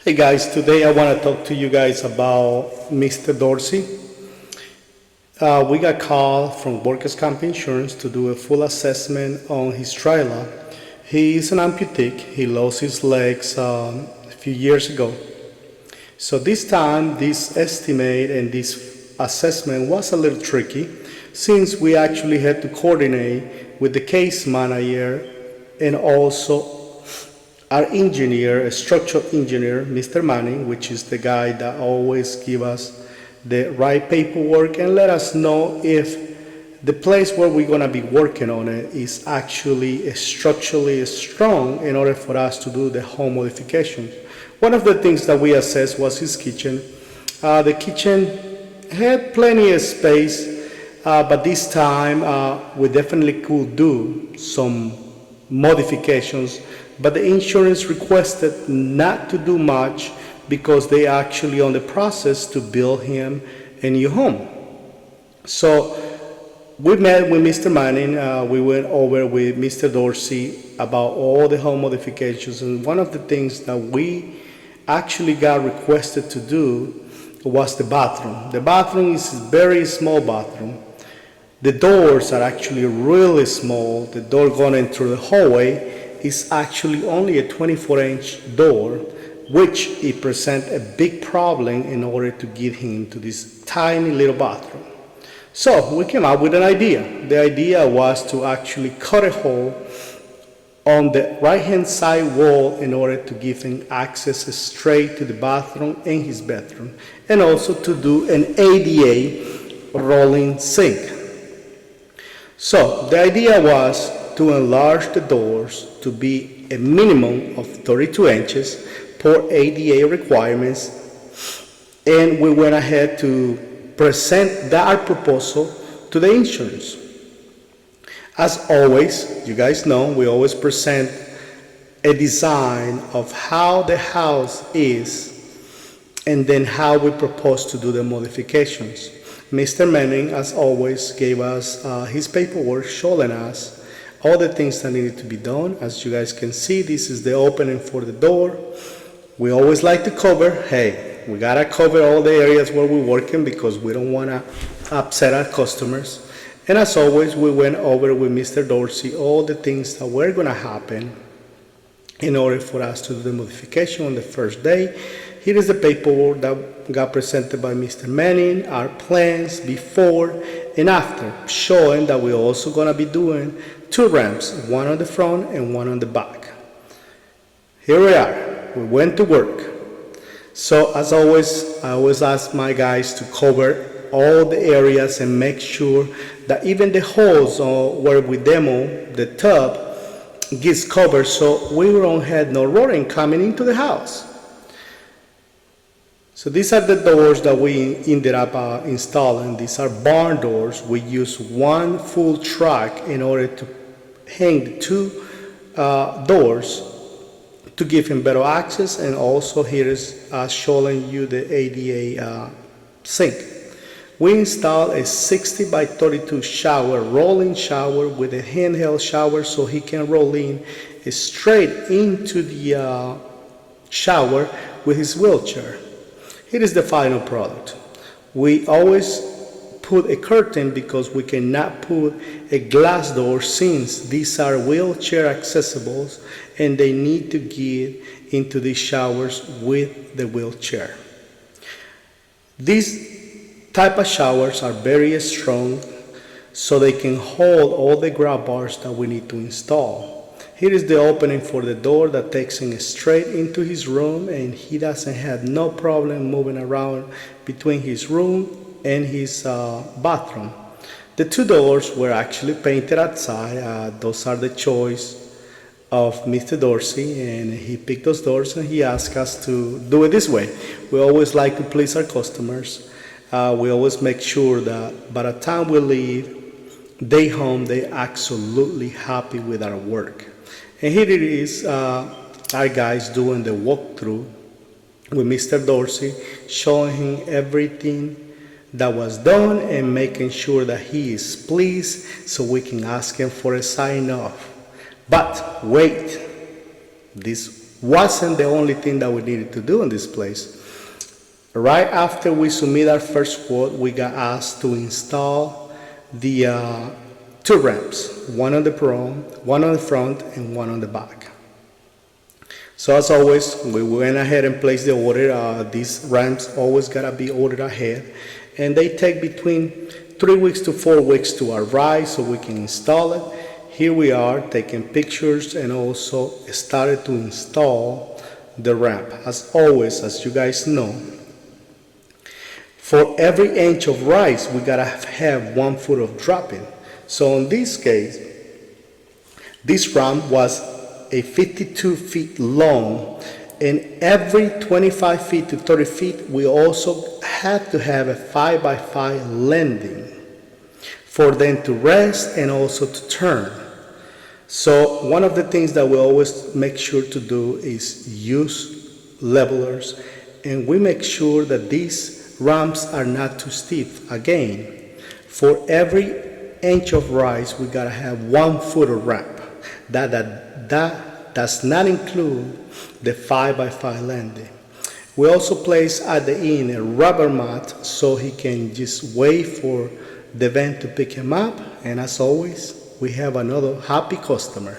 Hey guys, today I want to talk to you guys about Mr. Dorsey. We got called from Workers' Comp Insurance to do a full assessment on his trailer. He is an amputee. He lost his legs a few years ago. So this time, this estimate and this assessment was a little tricky since we actually had to coordinate with the case manager and also our engineer, a structural engineer, Mr. Manning, which is the guy that always give us the right paperwork and let us know if the place where we're gonna be working on it is actually structurally strong in order for us to do the home modifications. One of the things that we assessed was his kitchen. The kitchen had plenty of space, but this time we definitely could do some modifications, but the insurance requested not to do much because they actually on the process to build him a new home. So we met with Mr. Manning, we went over with Mr. Dorsey about all the home modifications, and one of the things that we actually got requested to do was the bathroom. The bathroom is a very small bathroom. The doors are actually really small. The door going into the hallway is actually only a 24-inch door, which it presents a big problem in order to get him to this tiny little bathroom. So we came up with an idea. The idea was to actually cut a hole on the right-hand side wall in order to give him access straight to the bathroom and his bedroom, and also to do an ADA rolling sink. So the idea was to enlarge the doors to be a minimum of 32 inches per ADA requirements, and we went ahead to present our proposal to the insurance. As always, you guys know, we always present a design of how the house is and then how we propose to do the modifications. Mr. Manning, as always, gave us his paperwork showing us all the things that needed to be done. As you guys can see, this is the opening for the door. We always like to cover, hey, we gotta cover all the areas where we're working because we don't wanna upset our customers. And as always, we went over with Mr. Dorsey all the things that were gonna happen in order for us to do the modification on the first day. Here is the paperwork that got presented by Mr. Manning, our plans before and after, showing that we're also gonna be doing two ramps, one on the front and one on the back. Here we are, we went to work. So as always, I always ask my guys to cover all the areas and make sure that even the holes where we demo the tub gets covered so we don't have no roaring coming into the house. So these are the doors that we ended up installing. These are barn doors. We use one full track in order to hang the two doors to give him better access, and also here is showing you the ADA sink. We installed a 60 by 32 shower, rolling shower with a handheld shower so he can roll in straight into the shower with his wheelchair. Here is the final product. We always put a curtain because we cannot put a glass door since these are wheelchair accessible and they need to get into these showers with the wheelchair. These type of showers are very strong so they can hold all the grab bars that we need to install. Here is the opening for the door that takes him straight into his room, and he doesn't have no problem moving around between his room and his bathroom. The two doors were actually painted outside. Those are the choice of Mr. Dorsey, and he picked those doors and he asked us to do it this way. We always like to please our customers. We always make sure that by the time we leave, they home, they're absolutely happy with our work. And here it is, our guys doing the walkthrough with Mr. Dorsey, showing him everything that was done and making sure that he is pleased so we can ask him for a sign off. But wait, this wasn't the only thing that we needed to do in this place. Right after we submit our first quote, we got asked to install the two ramps, one on the perron, one on the front, and one on the back. So as always, we went ahead and placed the order. These ramps always gotta be ordered ahead, and they take between 3 weeks to 4 weeks to arrive so we can install it. Here we are taking pictures and also started to install the ramp. As always, as you guys know, for every inch of rise, we gotta have 1 foot of dropping. So in this case, this ramp was a 52 feet long, and every 25 feet to 30 feet, we also had to have a 5x5 landing for them to rest and also to turn. So one of the things that we always make sure to do is use levelers, and we make sure that these ramps are not too steep. Again, for every inch of rise, we gotta have 1 foot of ramp. That does not include the 5x5 landing. We also place at the end a rubber mat so he can just wait for the van to pick him up. And as always, we have another happy customer.